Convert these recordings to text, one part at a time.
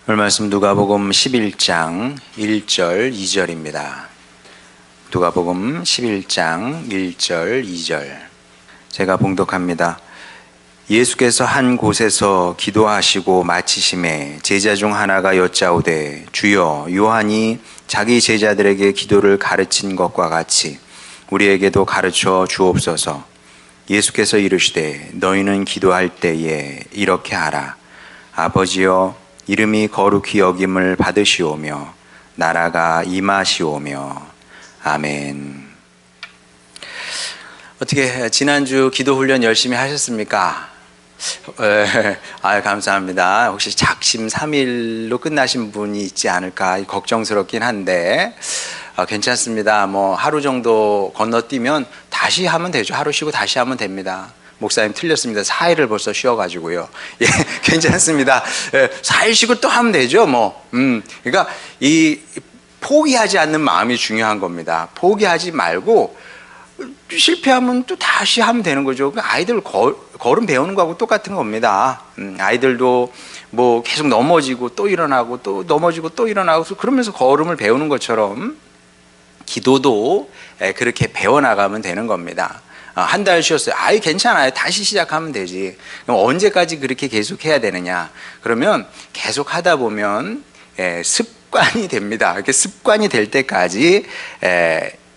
오늘 말씀 누가복음 11장 1절 2절입니다. 누가복음 11장 1절 2절 제가 봉독합니다. 예수께서 한 곳에서 기도하시고 마치심에 제자 중 하나가 여짜오되 주여 요한이 자기 제자들에게 기도를 가르친 것과 같이 우리에게도 가르쳐 주옵소서. 예수께서 이르시되 너희는 기도할 때에 이렇게 하라. 아버지여 이름이 거룩히 여김을 받으시오며 나라가 임하시오며 아멘. 어떻게 지난주 기도 훈련 열심히 하셨습니까? 감사합니다. 혹시 작심 3일로 끝나신 분이 있지 않을까 걱정스럽긴 한데 괜찮습니다. 뭐 하루 정도 건너뛰면 다시 하면 되죠. 하루 쉬고 다시 하면 됩니다. 목사님 틀렸습니다. 4일을 벌써 쉬어가지고요. 예, 괜찮습니다. 4일 쉬고 또 하면 되죠. 그러니까 이 포기하지 않는 마음이 중요한 겁니다. 포기하지 말고 실패하면 또 다시 하면 되는 거죠. 아이들 걸음 배우는 거하고 똑같은 겁니다. 아이들도 뭐 계속 넘어지고 또 일어나고 또 넘어지고 또 일어나고 그러면서 걸음을 배우는 것처럼 기도도 그렇게 배워나가면 되는 겁니다. 한 달 쉬었어요. 괜찮아요. 다시 시작하면 되지. 그럼 언제까지 그렇게 계속 해야 되느냐? 그러면 계속 하다 보면 습관이 됩니다. 이렇게 습관이 될 때까지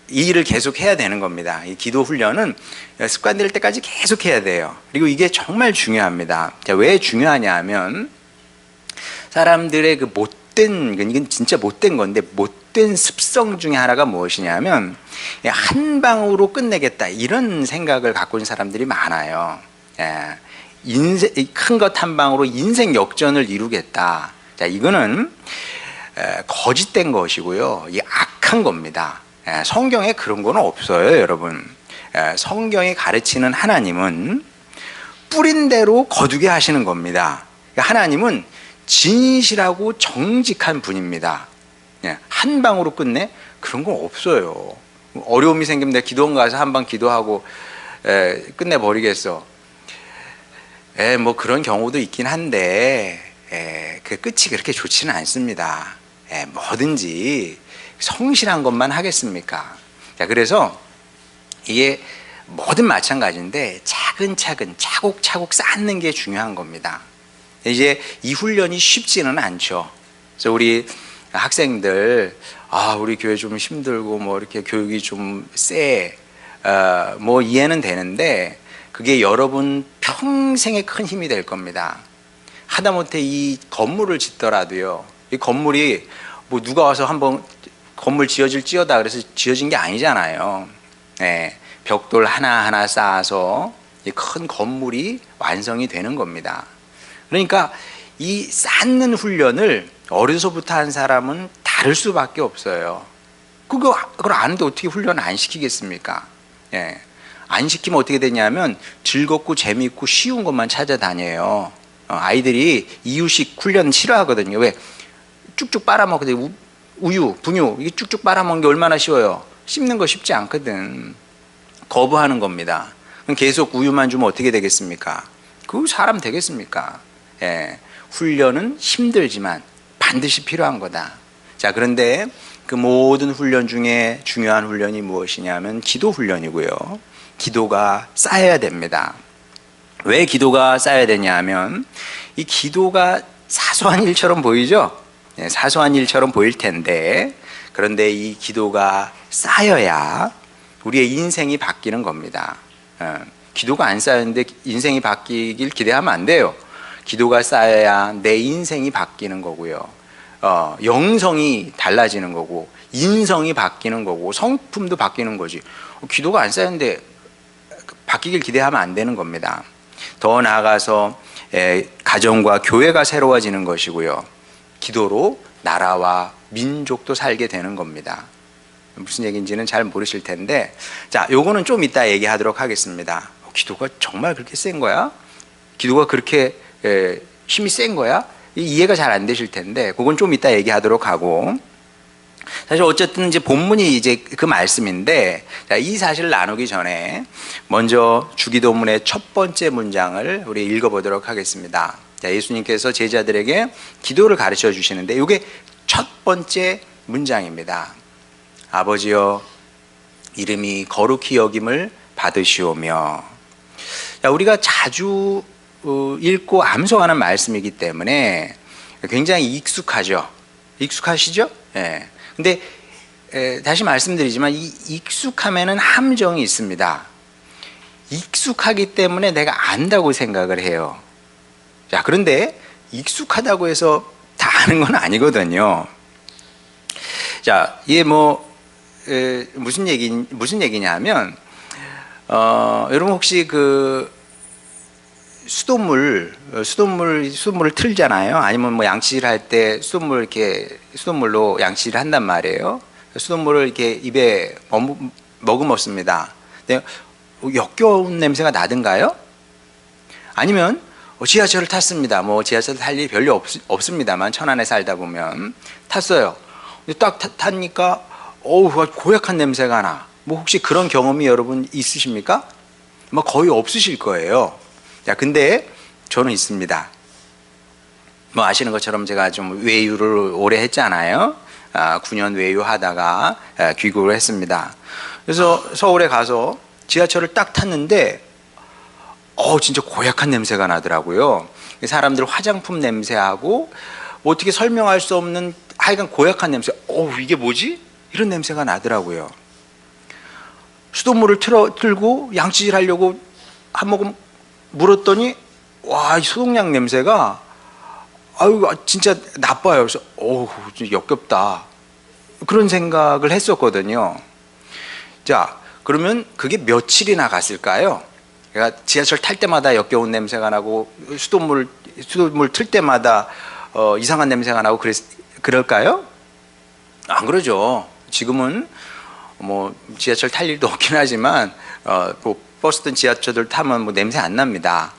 이 일을 계속 해야 되는 겁니다. 이 기도 훈련은 습관 될 때까지 계속 해야 돼요. 그리고 이게 정말 중요합니다. 왜 중요하냐 하면 사람들의 그 이건 진짜 못된 건데 못된 습성 중에 하나가 무엇이냐면 한 방으로 끝내겠다 이런 생각을 갖고 있는 사람들이 많아요. 큰 것 한 방으로 인생 역전을 이루겠다. 이거는 거짓된 것이고요. 악한 겁니다. 성경에 그런 건 없어요, 여러분. 성경이 가르치는 하나님은 뿌린 대로 거두게 하시는 겁니다. 하나님은 진실하고 정직한 분입니다. 한 방으로 끝내? 그런 건 없어요. 어려움이 생기면 내가 기도원 가서 한 방 기도하고 끝내버리겠어. 뭐 그런 경우도 있긴 한데 그 끝이 그렇게 좋지는 않습니다. 뭐든지 성실한 것만 하겠습니까? 그래서 이게 뭐든 마찬가지인데 차근차근 차곡차곡 쌓는 게 중요한 겁니다. 이제 이 훈련이 쉽지는 않죠. 그래서 우리 학생들 우리 교회 좀 힘들고 뭐 이렇게 교육이 좀 뭐 이해는 되는데 그게 여러분 평생의 큰 힘이 될 겁니다. 하다못해 이 건물을 짓더라도요. 이 건물이 뭐 누가 와서 한번 건물 지어질지어다 그래서 지어진 게 아니잖아요. 벽돌 하나하나 쌓아서 이 큰 건물이 완성이 되는 겁니다. 그러니까 이 쌓는 훈련을 어려서부터 한 사람은 다를 수밖에 없어요. 그걸 아는데 어떻게 훈련을 안 시키겠습니까? 안 시키면 어떻게 되냐면 즐겁고 재미있고 쉬운 것만 찾아다녀요. 아이들이 이유식 훈련 싫어하거든요. 왜? 쭉쭉 빨아먹거든요. 우유, 분유 이게 쭉쭉 빨아먹는 게 얼마나 쉬워요. 씹는 거 쉽지 않거든. 거부하는 겁니다. 그럼 계속 우유만 주면 어떻게 되겠습니까? 그 사람 되겠습니까? 훈련은 힘들지만 반드시 필요한 거다. 자, 그런데 그 모든 훈련 중에 중요한 훈련이 무엇이냐면 기도 훈련이고요. 기도가 쌓여야 됩니다. 왜 기도가 쌓여야 되냐 하면 이 기도가 사소한 일처럼 보이죠? 사소한 일처럼 보일 텐데 그런데 이 기도가 쌓여야 우리의 인생이 바뀌는 겁니다. 기도가 안 쌓였는데 인생이 바뀌길 기대하면 안 돼요. 기도가 쌓여야 내 인생이 바뀌는 거고요. 영성이 달라지는 거고 인성이 바뀌는 거고 성품도 바뀌는 거지. 기도가 안 쌓였는데 바뀌길 기대하면 안 되는 겁니다. 더 나아가서 가정과 교회가 새로워지는 것이고요. 기도로 나라와 민족도 살게 되는 겁니다. 무슨 얘기인지는 잘 모르실 텐데 자, 요거는 좀 이따 얘기하도록 하겠습니다. 기도가 정말 그렇게 센 거야? 기도가 그렇게 힘이 센 거야? 이해가 잘 안 되실 텐데 그건 좀 이따 얘기하도록 하고 사실 어쨌든 이제 본문이 이제 그 말씀인데 자, 이 사실을 나누기 전에 먼저 주기도문의 첫 번째 문장을 우리 읽어보도록 하겠습니다. 자, 예수님께서 제자들에게 기도를 가르쳐 주시는데 이게 첫 번째 문장입니다. 아버지여 이름이 거룩히 여김을 받으시오며. 자, 우리가 자주 읽고 암송하는 말씀이기 때문에 굉장히 익숙하죠. 익숙하시죠? 예. 근데 다시 말씀드리지만 이 익숙함에는 함정이 있습니다. 익숙하기 때문에 내가 안다고 생각을 해요. 자, 그런데 익숙하다고 해서 다 아는 건 아니거든요. 자, 이게 무슨 얘기냐면, 여러분 혹시 그 수돗물을 틀잖아요. 아니면 뭐 양치질 할 때 수돗물로 양치를 한단 말이에요. 수돗물을 이렇게 입에 머금었습니다. 근데 역겨운 냄새가 나든가요? 아니면 지하철을 탔습니다. 뭐 지하철 탈 일이 별로 없습니다만 천안에 살다 보면 탔어요. 근데 딱 타니까 고약한 냄새가 나. 뭐 혹시 그런 경험이 여러분 있으십니까? 뭐 거의 없으실 거예요. 자, 근데 저는 있습니다. 뭐 아시는 것처럼 제가 좀 외유를 오래 했잖아요. 9년 외유하다가 귀국을 했습니다. 그래서 서울에 가서 지하철을 딱 탔는데 진짜 고약한 냄새가 나더라고요. 사람들 화장품 냄새하고 뭐 어떻게 설명할 수 없는 하여간 고약한 냄새. 이게 뭐지? 이런 냄새가 나더라고요. 수돗물을 틀고 양치질 하려고 한 모금 물었더니 이 소독약 냄새가 진짜 나빠요. 그래서 좀 역겹다. 그런 생각을 했었거든요. 자, 그러면 그게 며칠이나 갔을까요? 그러니까 지하철 탈 때마다 역겨운 냄새가 나고 수돗물 틀 때마다 이상한 냄새가 나고 그럴까요? 안 그러죠. 지금은 뭐 지하철 탈 일도 없긴 하지만 뭐 버스든 지하철들 타면 뭐 냄새 안 납니다.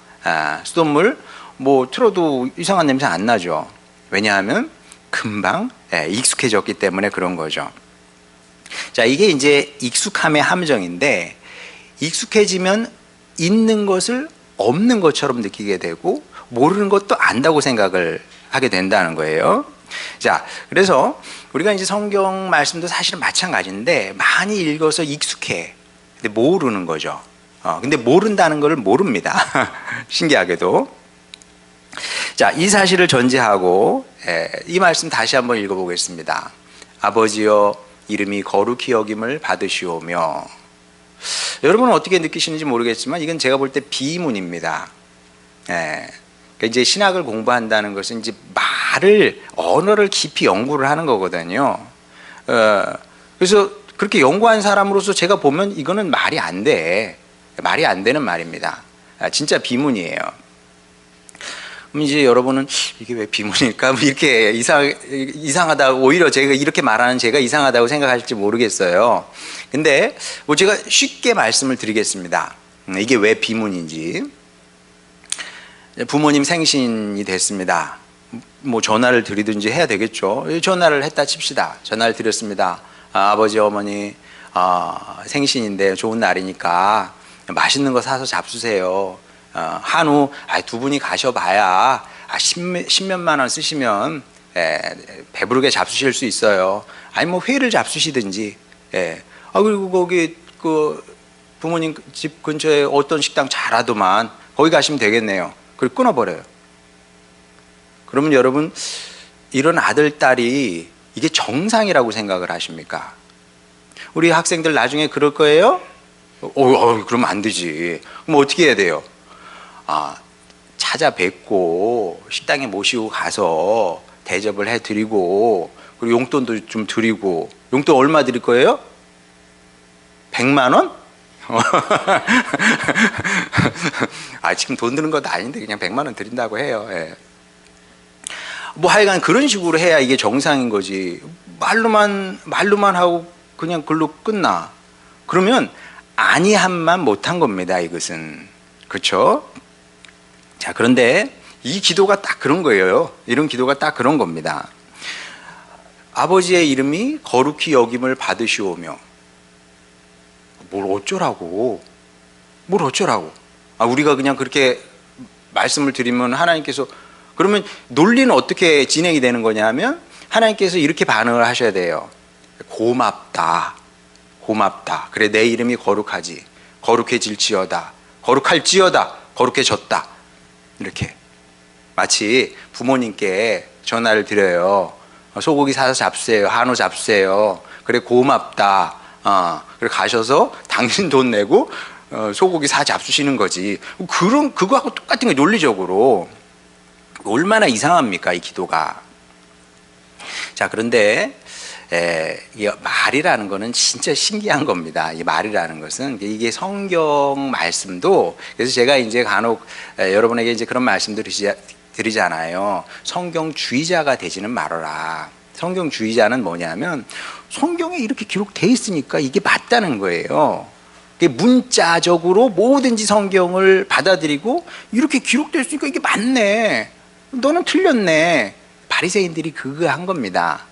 수돗물 뭐 틀어도 이상한 냄새 안 나죠. 왜냐하면 금방 익숙해졌기 때문에 그런 거죠. 자, 이게 이제 익숙함의 함정인데, 익숙해지면 있는 것을 없는 것처럼 느끼게 되고 모르는 것도 안다고 생각을 하게 된다는 거예요. 자, 그래서 우리가 이제 성경 말씀도 사실은 마찬가지인데 많이 읽어서 익숙해. 근데 모르는 거죠. 근데 모른다는 걸 모릅니다. 신기하게도. 자, 이 사실을 전제하고 이 말씀 다시 한번 읽어보겠습니다. 아버지여 이름이 거룩히 여김을 받으시오며. 여러분은 어떻게 느끼시는지 모르겠지만 이건 제가 볼 때 비문입니다. 그러니까 이제 신학을 공부한다는 것은 이제 언어를 깊이 연구를 하는 거거든요. 그래서 그렇게 연구한 사람으로서 제가 보면 이거는 말이 안 되는 말입니다. 진짜 비문이에요. 그럼 이제 여러분은 이게 왜 비문일까? 이렇게 이상하다. 오히려 제가 이렇게 말하는 제가 이상하다고 생각하실지 모르겠어요. 근데 뭐 제가 쉽게 말씀을 드리겠습니다. 이게 왜 비문인지. 부모님 생신이 됐습니다. 뭐 전화를 드리든지 해야 되겠죠. 전화를 했다 칩시다. 전화를 드렸습니다. 아버지 어머니 생신인데 좋은 날이니까 맛있는 거 사서 잡수세요. 한우 두 분이 가셔봐야 십몇만 원 쓰시면 배부르게 잡수실 수 있어요. 아니 뭐 회를 잡수시든지. 그리고 거기 그 부모님 집 근처에 어떤 식당 잘하더만 거기 가시면 되겠네요. 그리고 끊어버려요. 그러면 여러분 이런 아들 딸이 이게 정상이라고 생각을 하십니까? 우리 학생들 나중에 그럴 거예요? 그러면 안 되지. 그럼 어떻게 해야 돼요? 찾아뵙고 식당에 모시고 가서 대접을 해드리고 그리고 용돈도 좀 드리고. 용돈 얼마 드릴 거예요? 100만 원? 지금 돈 드는 것도 아닌데 그냥 100만 원 드린다고 해요. 뭐 하여간 그런 식으로 해야 이게 정상인 거지. 말로만 하고 그냥 글로 끝나. 그러면 아니함만 못한 겁니다. 이것은. 그렇죠? 자, 그런데 이 기도가 딱 그런 거예요. 이런 기도가 딱 그런 겁니다. 아버지의 이름이 거룩히 여김을 받으시오며. 뭘 어쩌라고. 우리가 그냥 그렇게 말씀을 드리면 하나님께서 그러면 논리는 어떻게 진행이 되는 거냐 하면 하나님께서 이렇게 반응을 하셔야 돼요. 고맙다. 고맙다. 그래 내 이름이 거룩하지. 거룩해질지어다. 거룩할지어다. 거룩해졌다. 이렇게. 마치 부모님께 전화를 드려요. 소고기 사서 잡수세요. 한우 잡수세요. 그래 고맙다. 그래 가셔서 당신 돈 내고 소고기 사 잡수시는 거지. 그거하고 똑같은 거 논리적으로. 얼마나 이상합니까 이 기도가. 자 그런데 이 말이라는 거는 진짜 신기한 겁니다. 이 말이라는 것은 이게 성경 말씀도, 그래서 제가 이제 간혹 여러분에게 이제 그런 말씀들 드리잖아요. 성경주의자가 되지는 말아라. 성경주의자는 뭐냐면 성경에 이렇게 기록돼 있으니까 이게 맞다는 거예요. 문자적으로 뭐든지 성경을 받아들이고 이렇게 기록되어 있으니까 이게 맞네. 너는 틀렸네. 바리새인들이 그거 한 겁니다.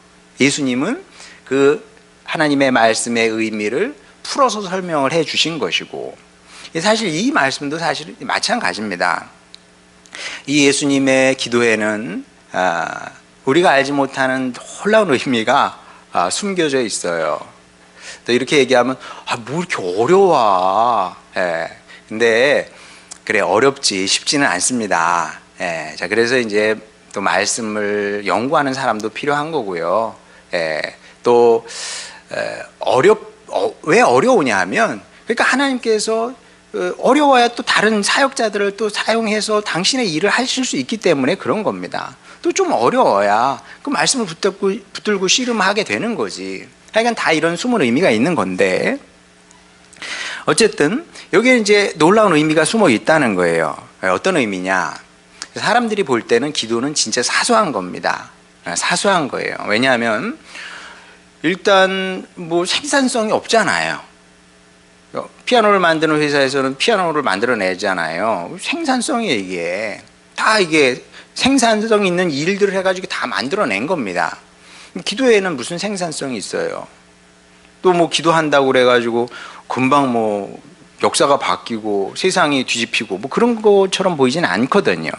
예수님은 그 하나님의 말씀의 의미를 풀어서 설명을 해 주신 것이고, 사실 이 말씀도 사실 마찬가지입니다. 이 예수님의 기도에는 우리가 알지 못하는 놀라운 의미가 숨겨져 있어요. 또 이렇게 얘기하면 뭐 이렇게 어려워. 근데 그래 어렵지 쉽지는 않습니다. 자 그래서 이제 또 말씀을 연구하는 사람도 필요한 거고요. 또 왜 어려우냐 하면, 그러니까 하나님께서 어려워야 또 다른 사역자들을 또 사용해서 당신의 일을 하실 수 있기 때문에 그런 겁니다. 또 좀 어려워야 그 말씀을 붙들고 씨름하게 되는 거지. 하여간 다 이런 숨은 의미가 있는 건데, 어쨌든 여기에 이제 놀라운 의미가 숨어 있다는 거예요. 어떤 의미냐? 사람들이 볼 때는 기도는 진짜 사소한 겁니다. 사소한 거예요. 왜냐하면 일단 뭐 생산성이 없잖아요. 피아노를 만드는 회사에서는 피아노를 만들어내잖아요. 생산성이 이게 다 이게 생산성 있는 일들을 해가지고 다 만들어낸 겁니다. 기도에는 무슨 생산성이 있어요? 또 뭐 기도한다고 그래가지고 금방 뭐 역사가 바뀌고 세상이 뒤집히고 뭐 그런 것처럼 보이지는 않거든요.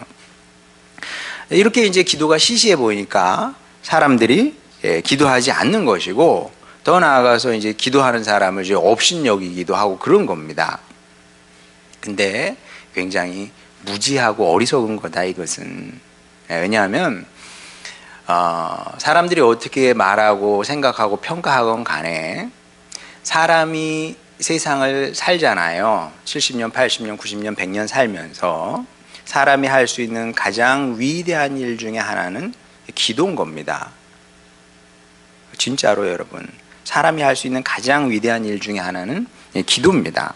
이렇게 이제 기도가 시시해 보이니까 사람들이 기도하지 않는 것이고, 더 나아가서 이제 기도하는 사람을 이제 업신여기기도 하고 그런 겁니다. 근데 굉장히 무지하고 어리석은 거다 이것은. 왜냐하면 사람들이 어떻게 말하고 생각하고 평가하건 간에 사람이 세상을 살잖아요. 70년, 80년, 90년, 100년 살면서 사람이 할 수 있는 가장 위대한 일 중에 하나는 기도인 겁니다. 진짜로 여러분, 사람이 할 수 있는 가장 위대한 일 중에 하나는 기도입니다.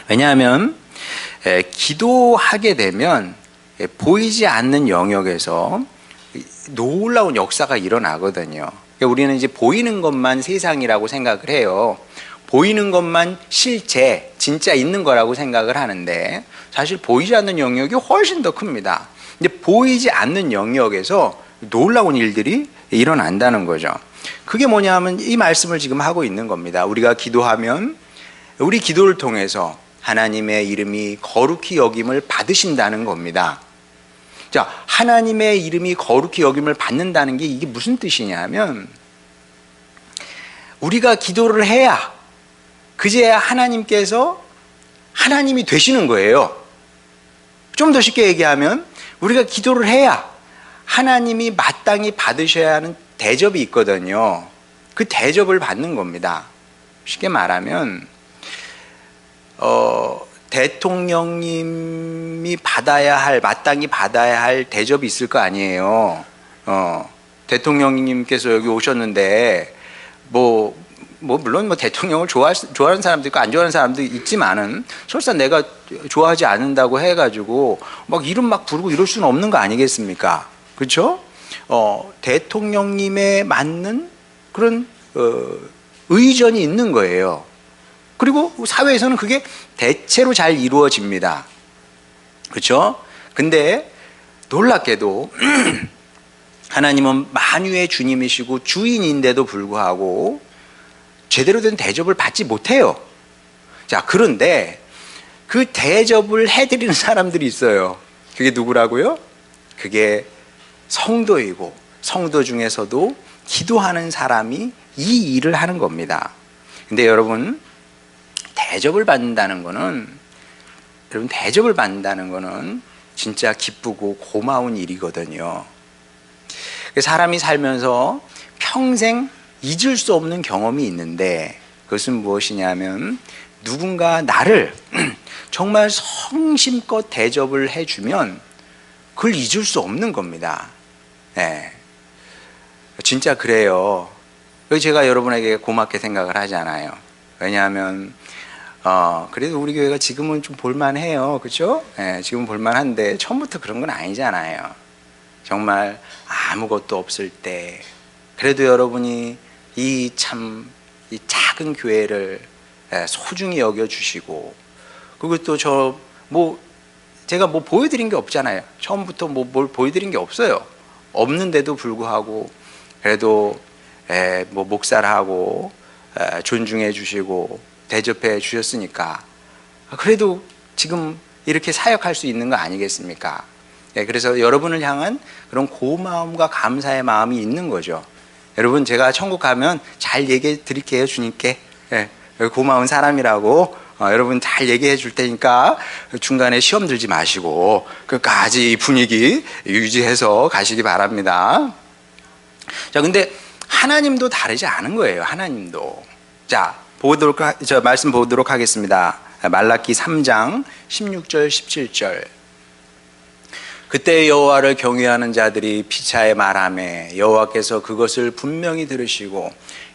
왜냐하면 기도하게 되면 보이지 않는 영역에서 놀라운 역사가 일어나거든요. 우리는 이제 보이는 것만 세상이라고 생각을 해요. 보이는 것만 실제, 진짜 있는 거라고 생각을 하는데, 사실 보이지 않는 영역이 훨씬 더 큽니다. 근데 보이지 않는 영역에서 놀라운 일들이 일어난다는 거죠. 그게 뭐냐 하면 이 말씀을 지금 하고 있는 겁니다. 우리가 기도하면 우리 기도를 통해서 하나님의 이름이 거룩히 여김을 받으신다는 겁니다. 자, 하나님의 이름이 거룩히 여김을 받는다는 게 이게 무슨 뜻이냐면, 우리가 기도를 해야 그제야 하나님께서 하나님이 되시는 거예요. 좀 더 쉽게 얘기하면 우리가 기도를 해야 하나님이 마땅히 받으셔야 하는 대접이 있거든요. 그 대접을 받는 겁니다. 쉽게 말하면 대통령님이 마땅히 받아야 할 대접이 있을 거 아니에요. 대통령님께서 여기 오셨는데 물론 대통령을 좋아하는 사람도 있고 안 좋아하는 사람도 있지만은, 설사 내가 좋아하지 않는다고 해가지고 막 이름 막 부르고 이럴 수는 없는 거 아니겠습니까? 그렇죠? 대통령님에 맞는 그런 의전이 있는 거예요. 그리고 사회에서는 그게 대체로 잘 이루어집니다. 그렇죠? 근데 놀랍게도 하나님은 만유의 주님이시고 주인인데도 불구하고 제대로 된 대접을 받지 못해요. 자, 그런데 그 대접을 해드리는 사람들이 있어요. 그게 누구라고요? 그게 성도이고, 성도 중에서도 기도하는 사람이 이 일을 하는 겁니다. 근데 여러분, 대접을 받는다는 거는 진짜 기쁘고 고마운 일이거든요. 사람이 살면서 평생 잊을 수 없는 경험이 있는데, 그것은 무엇이냐면 누군가 나를 정말 성심껏 대접을 해주면 그걸 잊을 수 없는 겁니다. 네. 진짜 그래요. 제가 여러분에게 고맙게 생각을 하잖아요. 왜냐하면 그래도 우리 교회가 지금은 좀 볼만해요. 그렇죠? 네, 지금은 볼만한데 처음부터 그런 건 아니잖아요. 정말 아무것도 없을 때 그래도 여러분이 이 작은 교회를 소중히 여겨주시고, 그리고 또 제가 뭐 보여드린 게 없잖아요. 처음부터 뭘 보여드린 게 없어요. 없는데도 불구하고 그래도 뭐 목사하고 존중해 주시고 대접해 주셨으니까 그래도 지금 이렇게 사역할 수 있는 거 아니겠습니까? 그래서 여러분을 향한 그런 고마움과 감사의 마음이 있는 거죠. 여러분, 제가 천국 가면 잘 얘기해 드릴게요. 주님께 고마운 사람이라고 여러분 잘 얘기해 줄 테니까 중간에 시험 들지 마시고 끝까지 이 분위기 유지해서 가시기 바랍니다. 자, 근데 하나님도 다르지 않은 거예요. 하나님도. 자, 말씀 보도록 하겠습니다. 말라기 3장 16절 17절. 그때 여호와를 경외하는 자들이 피차에 말하매 여호와께서 그것을 분명히 들으시고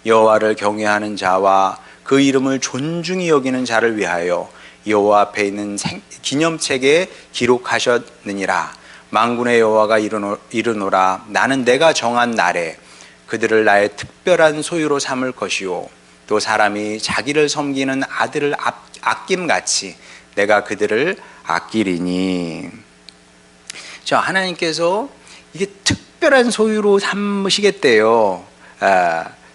여호와를 경외하는 자와 그 이름을 존중히 여기는 자를 위하여 여호와 앞에 있는 기념책에 기록하셨느니라. 만군의 여호와가 이르노라. 나는 내가 정한 날에 그들을 나의 특별한 소유로 삼을 것이요 또 사람이 자기를 섬기는 아들을 아낌같이 내가 그들을 아끼리니. 자, 하나님께서 이게 특별한 소유로 삼으시겠대요.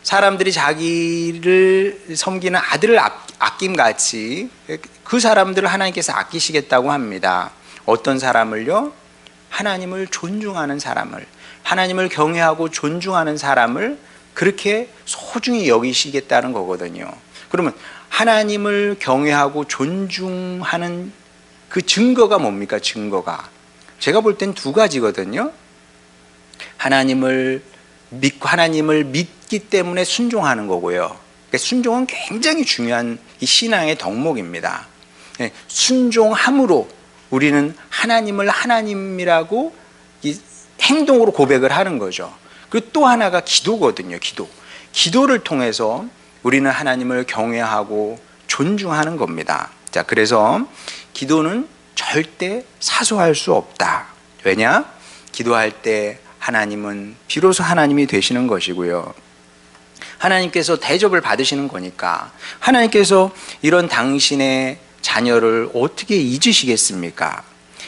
사람들이 자기를 섬기는 아들을 아낌같이 그 사람들을 하나님께서 아끼시겠다고 합니다. 어떤 사람을요? 하나님을 존중하는 사람을, 하나님을 경외하고 존중하는 사람을 그렇게 소중히 여기시겠다는 거거든요. 그러면 하나님을 경외하고 존중하는 그 증거가 뭡니까? 증거가 제가 볼 땐 두 가지거든요. 하나님을 믿기 때문에 순종하는 거고요. 그러니까 순종은 굉장히 중요한 이 신앙의 덕목입니다. 순종함으로 우리는 하나님을 하나님이라고 이 행동으로 고백을 하는 거죠. 그리고 또 하나가 기도거든요. 기도를 통해서 우리는 하나님을 경외하고 존중하는 겁니다. 자, 그래서 기도는 절대 사소할 수 없다. 왜냐? 기도할 때 하나님은 비로소 하나님이 되시는 것이고요. 하나님께서 대접을 받으시는 거니까 하나님께서 이런 당신의 자녀를 어떻게 잊으시겠습니까?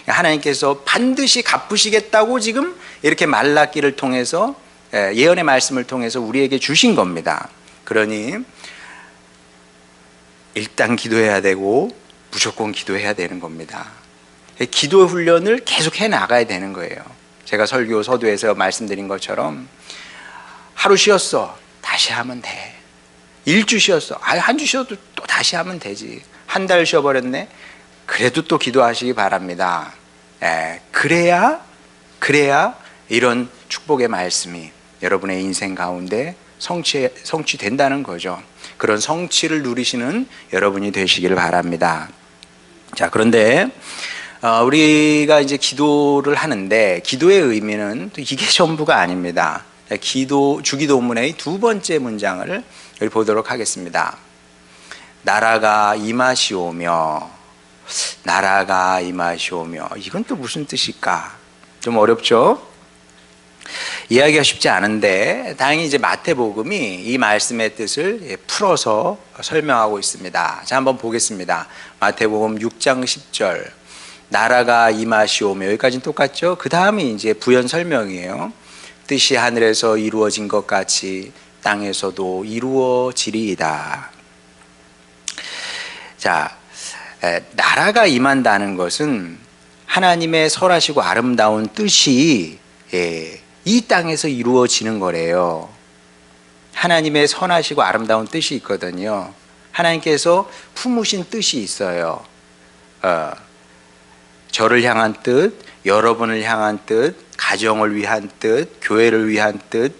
하나님께서 반드시 갚으시겠다고 지금 이렇게 말라기를 통해서 예언의 말씀을 통해서 우리에게 주신 겁니다. 그러니 일단 기도해야 되고 무조건 기도해야 되는 겁니다. 기도 훈련을 계속 해 나가야 되는 거예요. 제가 설교 서두에서 말씀드린 것처럼 하루 쉬었어, 다시 하면 돼. 일주 쉬었어, 한 주 쉬어도 또 다시 하면 되지. 한 달 쉬어버렸네, 그래도 또 기도하시기 바랍니다. 그래야 이런 축복의 말씀이 여러분의 인생 가운데 성취된다는 거죠. 그런 성취를 누리시는 여러분이 되시길 바랍니다. 자, 그런데 우리가 이제 기도를 하는데 기도의 의미는 또 이게 전부가 아닙니다. 주기도문의 두 번째 문장을 여기 보도록 하겠습니다. 나라가 임하시오며, 이건 또 무슨 뜻일까? 좀 어렵죠? 이해하기가 쉽지 않은데 다행히 이제 마태복음이 이 말씀의 뜻을 풀어서 설명하고 있습니다. 자, 한번 보겠습니다. 마태복음 6장 10절. 나라가 임하시오며, 여기까지는 똑같죠? 그 다음이 이제 부연 설명이에요. 뜻이 하늘에서 이루어진 것 같이 땅에서도 이루어지리이다. 자, 나라가 임한다는 것은 하나님의 선하시고 아름다운 뜻이 이 땅에서 이루어지는 거래요. 하나님의 선하시고 아름다운 뜻이 있거든요. 하나님께서 품으신 뜻이 있어요. 저를 향한 뜻, 여러분을 향한 뜻, 가정을 위한 뜻, 교회를 위한 뜻,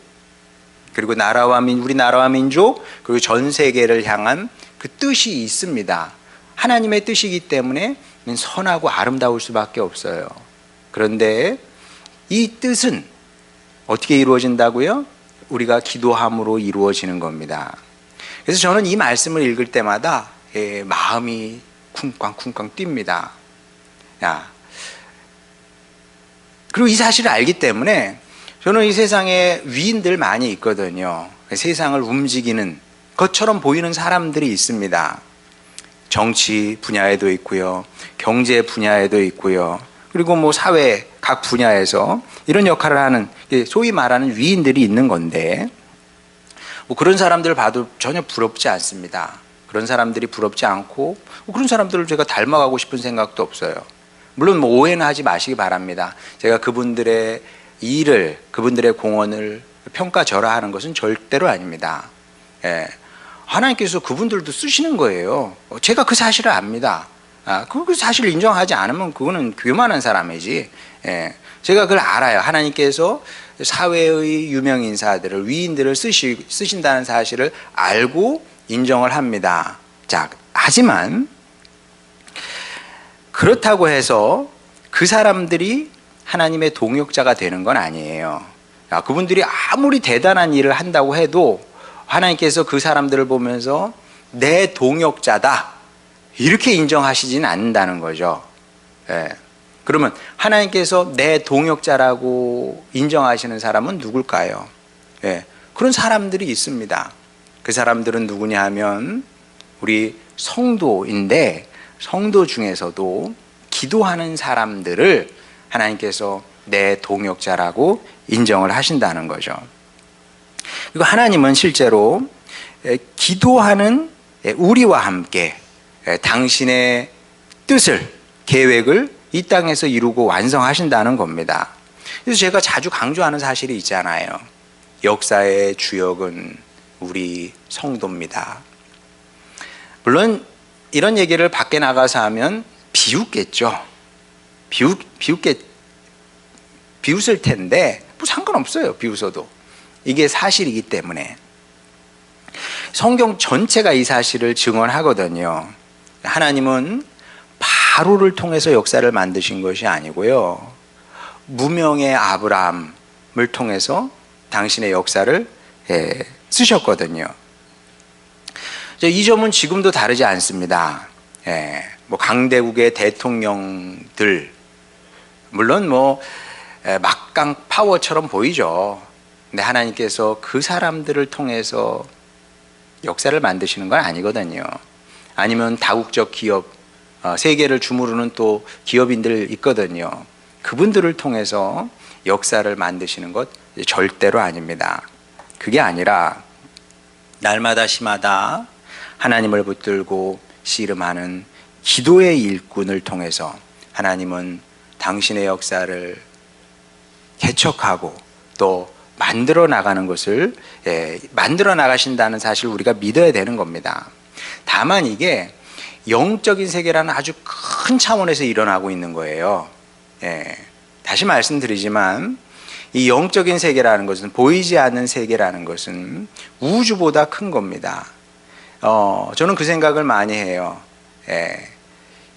그리고 우리 나라와 민족, 그리고 전 세계를 향한 그 뜻이 있습니다. 하나님의 뜻이기 때문에 선하고 아름다울 수밖에 없어요. 그런데 이 뜻은 어떻게 이루어진다고요? 우리가 기도함으로 이루어지는 겁니다. 그래서 저는 이 말씀을 읽을 때마다 마음이 쿵쾅쿵쾅 뜁니다. 그리고 이 사실을 알기 때문에 저는 이 세상에 위인들 많이 있거든요. 세상을 움직이는 것처럼 보이는 사람들이 있습니다. 정치 분야에도 있고요, 경제 분야에도 있고요, 그리고 뭐 사회 각 분야에서 이런 역할을 하는 소위 말하는 위인들이 있는 건데, 뭐 그런 사람들을 봐도 전혀 부럽지 않습니다. 그런 사람들이 부럽지 않고 그런 사람들을 제가 닮아가고 싶은 생각도 없어요. 물론 뭐 오해는 하지 마시기 바랍니다. 제가 그분들의 일을, 그분들의 공헌을 평가절하하는 것은 절대로 아닙니다. 하나님께서 그분들도 쓰시는 거예요. 제가 그 사실을 압니다. 그 사실을 인정하지 않으면 그거는 교만한 사람이지. 제가 그걸 알아요. 하나님께서 사회의 유명 인사들을, 위인들을 쓰신다는 사실을 알고 인정을 합니다. 자, 하지만 그렇다고 해서 그 사람들이 하나님의 동역자가 되는 건 아니에요. 그분들이 아무리 대단한 일을 한다고 해도 하나님께서 그 사람들을 보면서 내 동역자다 이렇게 인정하시지는 않는다는 거죠. 그러면 하나님께서 내 동역자라고 인정하시는 사람은 누굴까요? 그런 사람들이 있습니다. 그 사람들은 누구냐 하면 우리 성도인데, 성도 중에서도 기도하는 사람들을 하나님께서 내 동역자라고 인정을 하신다는 거죠. 그리고 하나님은 실제로 기도하는 우리와 함께 당신의 뜻을, 계획을 이 땅에서 이루고 완성하신다는 겁니다. 그래서 제가 자주 강조하는 사실이 있잖아요. 역사의 주역은 우리 성도입니다. 물론 이런 얘기를 밖에 나가서 하면 비웃겠죠. 비웃을 텐데 뭐 상관없어요. 비웃어도. 이게 사실이기 때문에. 성경 전체가 이 사실을 증언하거든요. 하나님은 바로를 통해서 역사를 만드신 것이 아니고요, 무명의 아브라함을 통해서 당신의 역사를 쓰셨거든요. 이 점은 지금도 다르지 않습니다. 뭐 강대국의 대통령들, 물론 뭐 막강 파워처럼 보이죠. 근데 하나님께서 그 사람들을 통해서 역사를 만드시는 건 아니거든요. 아니면 다국적 기업, 세계를 주무르는 또 기업인들 있거든요. 그분들을 통해서 역사를 만드시는 것 절대로 아닙니다. 그게 아니라 날마다 시마다 하나님을 붙들고 씨름하는 기도의 일꾼을 통해서 하나님은 당신의 역사를 개척하고 또 만들어 나가는 것을 만들어 나가신다는 사실을 우리가 믿어야 되는 겁니다. 다만 이게 영적인 세계라는 아주 큰 차원에서 일어나고 있는 거예요. 다시 말씀드리지만 이 영적인 세계라는 것은, 보이지 않는 세계라는 것은 우주보다 큰 겁니다. 저는 그 생각을 많이 해요.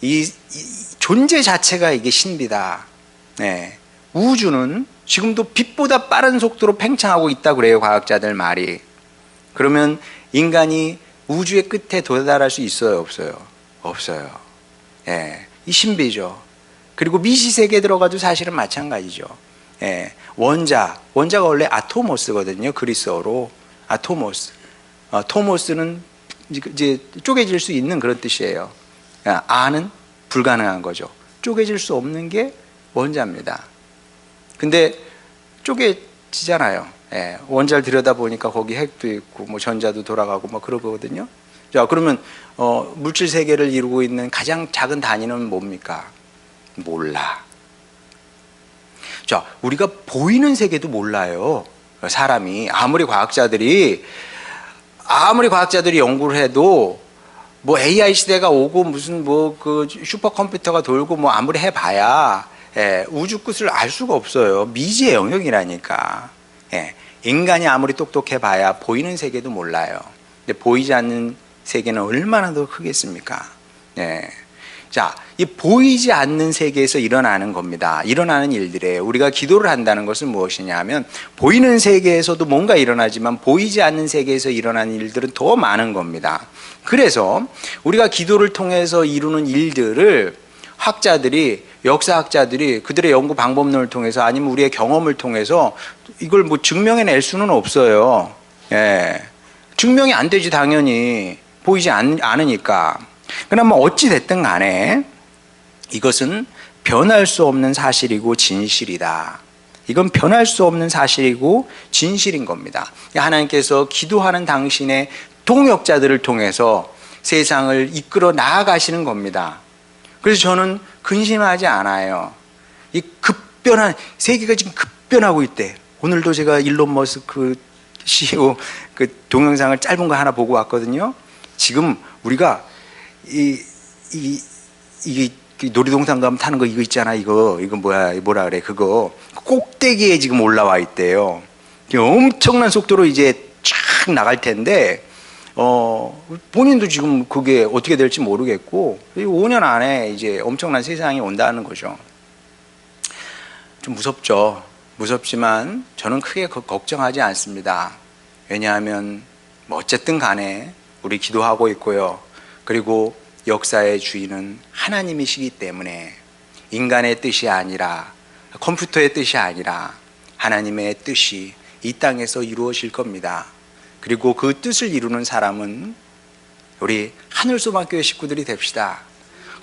이 존재 자체가 이게 신비다. 우주는 지금도 빛보다 빠른 속도로 팽창하고 있다고 그래요, 과학자들 말이. 그러면 인간이 우주의 끝에 도달할 수 있어요, 없어요? 없어요. 이 신비죠. 그리고 미시세계에 들어가도 사실은 마찬가지죠. 원자가 원래 아토모스거든요, 그리스어로. 아토모스. 토모스는 이제 쪼개질 수 있는 그런 뜻이에요. 아는 불가능한 거죠. 쪼개질 수 없는 게 원자입니다. 근데 쪼개지잖아요. 원자를 들여다보니까 거기 핵도 있고 뭐 전자도 돌아가고 뭐 그러거든요. 자, 그러면 물질 세계를 이루고 있는 가장 작은 단위는 뭡니까? 몰라. 자, 우리가 보이는 세계도 몰라요. 사람이 아무리 과학자들이 연구를 해도 뭐 AI 시대가 오고 무슨 뭐 그 슈퍼컴퓨터가 돌고 뭐 아무리 해봐야 우주 끝을 알 수가 없어요. 미지의 영역이라니까. 인간이 아무리 똑똑해봐야 보이는 세계도 몰라요. 근데 보이지 않는 세계는 얼마나 더 크겠습니까? 자, 이 보이지 않는 세계에서 일어나는 겁니다. 일어나는 일들에 우리가 기도를 한다는 것은 무엇이냐 하면 보이는 세계에서도 뭔가 일어나지만 보이지 않는 세계에서 일어나는 일들은 더 많은 겁니다. 그래서 우리가 기도를 통해서 이루는 일들을 학자들이, 역사학자들이 그들의 연구 방법론을 통해서 아니면 우리의 경험을 통해서 이걸 뭐 증명해낼 수는 없어요. 증명이 안 되지, 당연히. 보이지 않으니까. 그러나 어찌 됐든 간에 이것은 변할 수 없는 사실이고 진실이다. 이건 변할 수 없는 사실이고 진실인 겁니다. 하나님께서 기도하는 당신의 동역자들을 통해서 세상을 이끌어 나아가시는 겁니다. 그래서 저는 근심하지 않아요. 이 급변한 세계가 지금 급변하고 있대. 오늘도 제가 일론 머스크 CEO 그 동영상을 짧은 거 하나 보고 왔거든요. 지금 우리가 이 놀이동산 가면 타는 거 이거 있잖아. 이거 뭐라 그래? 그거 꼭대기에 지금 올라와 있대요. 엄청난 속도로 이제 쫙 나갈 텐데 본인도 지금 그게 어떻게 될지 모르겠고 5년 안에 이제 엄청난 세상이 온다는 거죠. 좀 무섭죠. 무섭지만 저는 크게 걱정하지 않습니다. 왜냐하면 뭐 어쨌든 간에 우리 기도하고 있고요. 그리고 역사의 주인은 하나님이시기 때문에 인간의 뜻이 아니라 컴퓨터의 뜻이 아니라 하나님의 뜻이 이 땅에서 이루어질 겁니다. 그리고 그 뜻을 이루는 사람은 우리 하늘소망교회 식구들이 됩시다.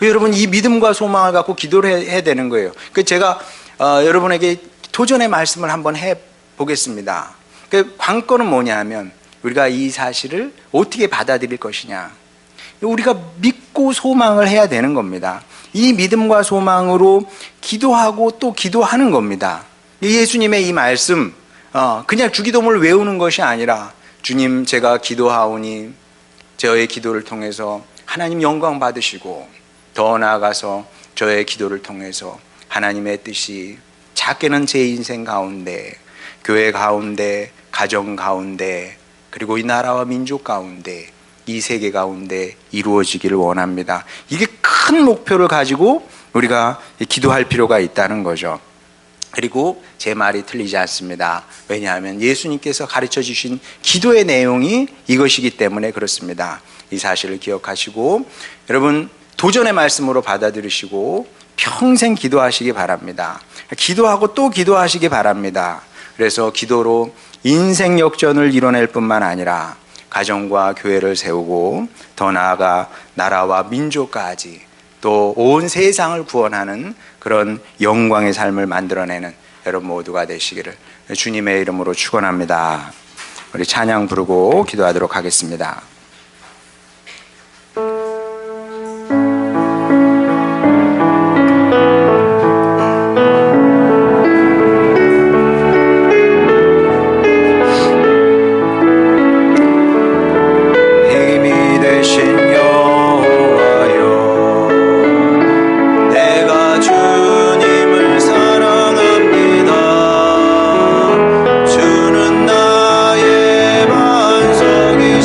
여러분 이 믿음과 소망을 갖고 기도를 해야 되는 거예요. 제가 여러분에게 도전의 말씀을 한번 해보겠습니다. 관건은 뭐냐 하면 우리가 이 사실을 어떻게 받아들일 것이냐. 우리가 믿고 소망을 해야 되는 겁니다. 이 믿음과 소망으로 기도하고 또 기도하는 겁니다. 예수님의 이 말씀 그냥 주기도문을 외우는 것이 아니라 주님 제가 기도하오니 저의 기도를 통해서 하나님 영광 받으시고 더 나아가서 저의 기도를 통해서 하나님의 뜻이 작게는 제 인생 가운데 교회 가운데 가정 가운데 그리고 이 나라와 민족 가운데 이 세계 가운데 이루어지기를 원합니다. 이게 큰 목표를 가지고 우리가 기도할 필요가 있다는 거죠. 그리고 제 말이 틀리지 않습니다. 왜냐하면 예수님께서 가르쳐 주신 기도의 내용이 이것이기 때문에 그렇습니다. 이 사실을 기억하시고 여러분 도전의 말씀으로 받아들이시고 평생 기도하시기 바랍니다. 기도하고 또 기도하시기 바랍니다. 그래서 기도로 인생 역전을 이뤄낼 뿐만 아니라 가정과 교회를 세우고 더 나아가 나라와 민족까지 또 온 세상을 구원하는 그런 영광의 삶을 만들어내는 여러분 모두가 되시기를 주님의 이름으로 축원합니다. 우리 찬양 부르고 기도하도록 하겠습니다. 주는 나의 반석이시며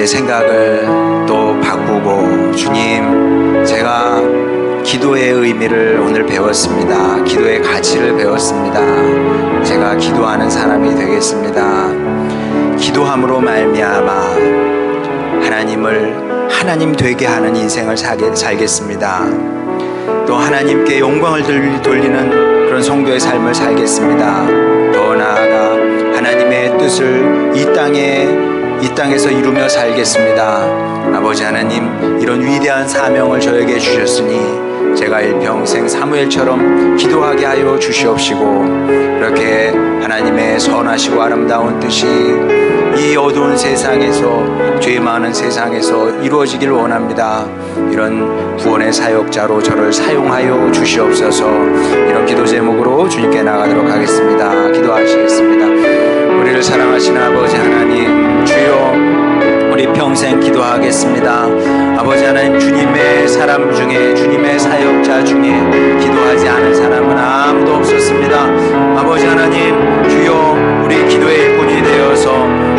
제 생각을 또 바꾸고, 주님, 제가 기도의 의미를 오늘 배웠습니다. 기도의 가치를 배웠습니다. 제가 기도하는 사람이 되겠습니다. 기도함으로 말미암아 하나님을 하나님 되게 하는 인생을 살겠습니다. 또 하나님께 영광을 돌리는 그런 성도의 삶을 살겠습니다. 더 나아가 하나님의 뜻을 이 땅에서 이루며 살겠습니다. 아버지 하나님, 이런 위대한 사명을 저에게 주셨으니 제가 일평생 사무엘처럼 기도하게 하여 주시옵시고, 그렇게 하나님의 선하시고 아름다운 뜻이 이 어두운 세상에서, 죄 많은 세상에서 이루어지길 원합니다. 이런 구원의 사역자로 저를 사용하여 주시옵소서. 이런 기도 제목으로 주님께 나가도록 하겠습니다. 기도하시겠습니다. 우리를 사랑하시는 아버지 하나님, 주여, 우리 평생 기도하겠습니다. 아버지 하나님, 주님의 사람 중에, 주님의 사역자 중에 기도하지 않은 사람은 아무도 없었습니다. 아버지 하나님, 주여, 우리 기도의 일꾼이 되어서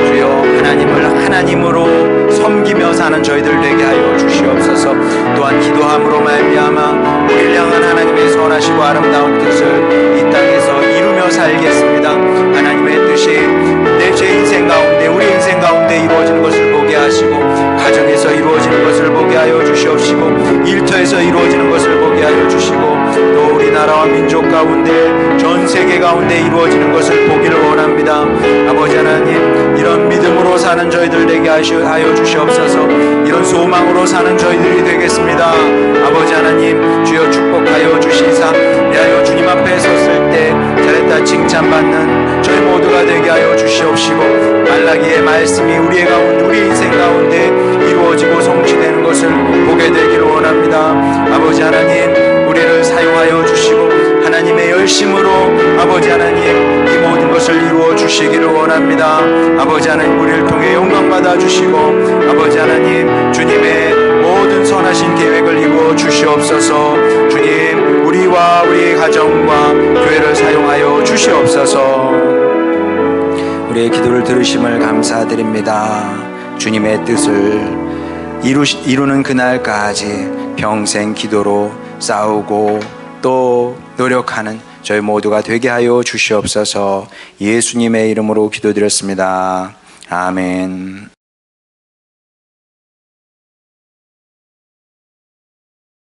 주여 하나님을 하나님으로 섬기며 사는 저희들 되게 하여 주시옵소서. 또한 기도함으로 말미암아 우리를 향한 하나님의 선하시고 아름다운 뜻을 이 땅에서 이루며 살겠습니다. 하나님의 뜻이 제 인생 가운데, 우리 인생 가운데 이루어지는 것을 보게 하시고, 가정에서 이루어지는 것을 보게 하여 주시옵시고, 일터에서 이루어지는 것을 보게 하여 주시고, 또 우리나라와 민족 가운데, 전 세계 가운데 이루어지는 것을 보기를 원합니다. 아버지 하나님, 이런 믿음으로 사는 저희들 되게 하여 주시옵소서. 이런 소망으로 사는 저희들이 되겠습니다. 아버지 하나님, 주여 축복하여 주시사, 내하여 주님 앞에 섰을 때 잘했다 칭찬받는 저희 모두가 되게 하여 주시옵시고, 말라기의 말씀이 우리 인생 가운데 이루어지고 성취되는 것을 보게 되기를 원합니다. 아버지 하나님, 우리를 사용하여 주시고 하나님의 열심으로 아버지 하나님 이 모든 것을 이루어 주시기를 원합니다. 아버지 하나님, 우리를 통해 영광 받아 주시고, 아버지 하나님, 주님의 모든 선하신 계획을 이루어 주시옵소서. 주님, 우리와 우리의 가정과 교회를 사용하여 주시옵소서. 우리의 기도를 들으심을 감사드립니다. 주님의 뜻을 이루는 그날까지 평생 기도로 싸우고 또 노력하는 저희 모두가 되게 하여 주시옵소서. 예수님의 이름으로 기도드렸습니다. 아멘.